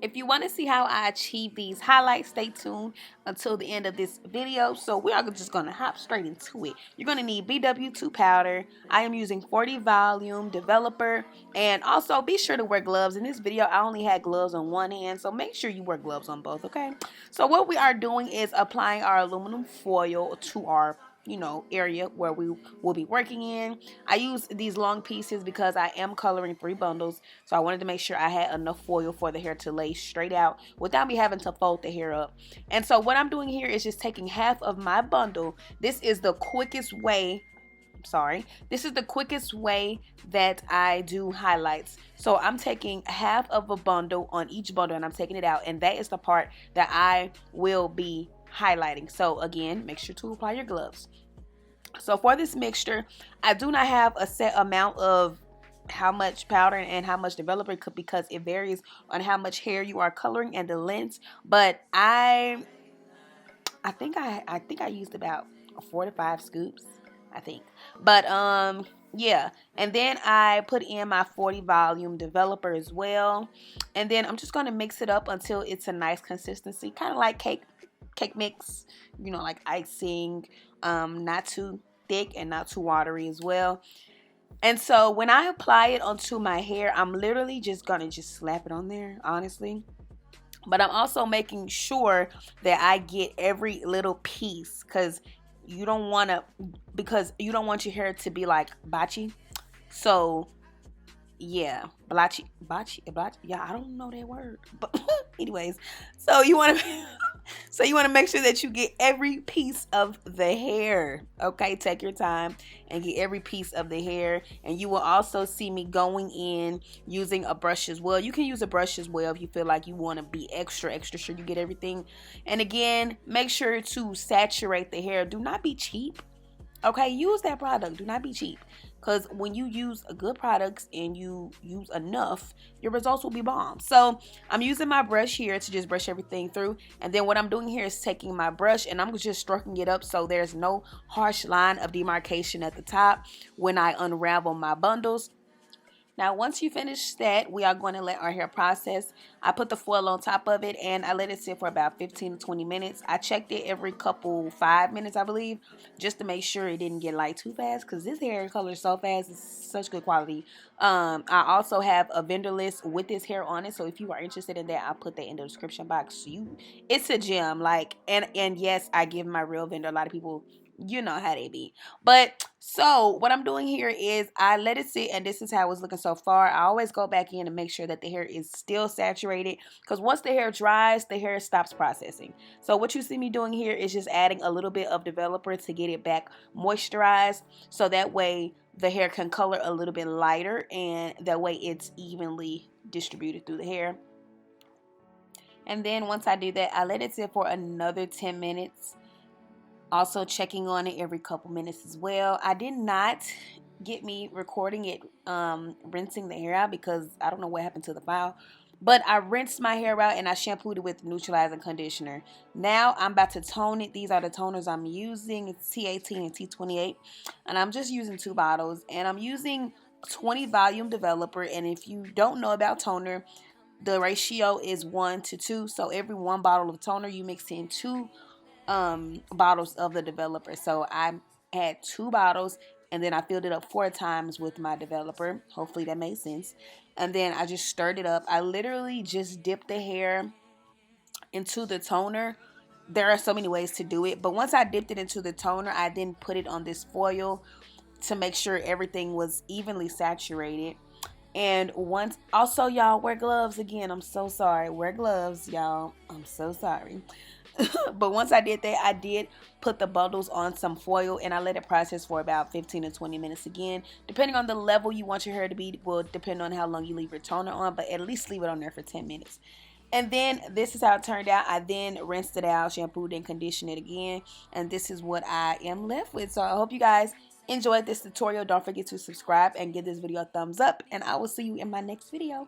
If you want to see how I achieve these highlights, stay tuned until the end of this video. So we are just going to hop straight into it. You're going to need BW2 powder. I am using 40 volume developer, and also be sure to wear gloves. In this video, I only had gloves on one hand, so make sure you wear gloves on both, okay? So what we are doing is applying our aluminum foil to our area where we will be working in. I use these long pieces because I am coloring 3 bundles, so I wanted to make sure I had enough foil for the hair to lay straight out without me having to fold the hair up. And so what I'm doing here is just taking half of my bundle. This is the quickest way that I do highlights. So I'm taking half of a bundle on each bundle and I'm taking it out, and that is the part that I will be highlighting. So again, make sure to apply your gloves. So for this mixture, I do not have a set amount of how much powder and how much developer, because it varies on how much hair you are coloring and the length. But I think I used about 4 to 5 scoops, I think. But yeah, and then I put in my 40 volume developer as well, and then I'm just going to mix it up until it's a nice consistency, kind of like cake mix, like icing, not too thick and not too watery as well. And so when I apply it onto my hair, I'm literally just gonna slap it on there, honestly. But I'm also making sure that I get every little piece, because you don't want your hair to be like botchy. So yeah, botchy, yeah, I don't know that word, but anyways, so you want to make sure that you get every piece of the hair. Okay, take your time and get every piece of the hair. And you will also see me going in using a brush as well. You can use a brush as well if you feel like you want to be extra sure you get everything. And again, make sure to saturate the hair. Do not be cheap. Okay, use that product. Do not be cheap. Because when you use a good products and you use enough, your results will be bomb. So I'm using my brush here to just brush everything through. And then what I'm doing here is taking my brush and I'm just stroking it up so there's no harsh line of demarcation at the top when I unravel my bundles. Now, once you finish that, we are going to let our hair process. I put the foil on top of it and I let it sit for about 15 to 20 minutes. I checked it every 5 minutes, I believe, just to make sure it didn't get light too fast, because this hair colors so fast. It's such good quality. I also have a vendor list with this hair on it, so if you are interested in that, I'll put that in the description box. It's a gem, and yes, I give my real vendor. A lot of people, you know how they be. But so what I'm doing here is I let it sit, and this is how it's looking so far. I always go back in and make sure that the hair is still saturated, because once the hair dries, the hair stops processing. So what you see me doing here is just adding a little bit of developer to get it back moisturized, so that way the hair can color a little bit lighter, and that way it's evenly distributed through the hair. And then once I do that, I let it sit for another 10 minutes. Also checking on it every couple minutes as well. I did not get me recording it rinsing the hair out, because I don't know what happened to the file. But I rinsed my hair out and I shampooed it with neutralizing conditioner. Now I'm about to tone it. These are the toners I'm using. It's T18 and T28. And I'm just using 2 bottles. And I'm using 20 volume developer. And if you don't know about toner, the ratio is 1 to 2. So every 1 bottle of toner, you mix in 2 bottles of the developer. So I had 2 bottles and then I filled it up 4 times with my developer. Hopefully that made sense. And then I just stirred it up. I literally just dipped the hair into the toner. There are so many ways to do it, but once I dipped it into the toner, I then put it on this foil to make sure everything was evenly saturated. And once, also y'all, wear gloves. Again, I'm so sorry. Wear gloves, y'all. I'm so sorry. But once I did that, I did put the bundles on some foil and I let it process for about 15 to 20 minutes. Again, depending on the level you want your hair to be, will depend on how long you leave your toner on, but at least leave it on there for 10 minutes. And then this is how it turned out. I then rinsed it out, shampooed and conditioned it again, and this is what I am left with. So I hope you guys enjoyed this tutorial. Don't forget to subscribe and give this video a thumbs up, and I will see you in my next video.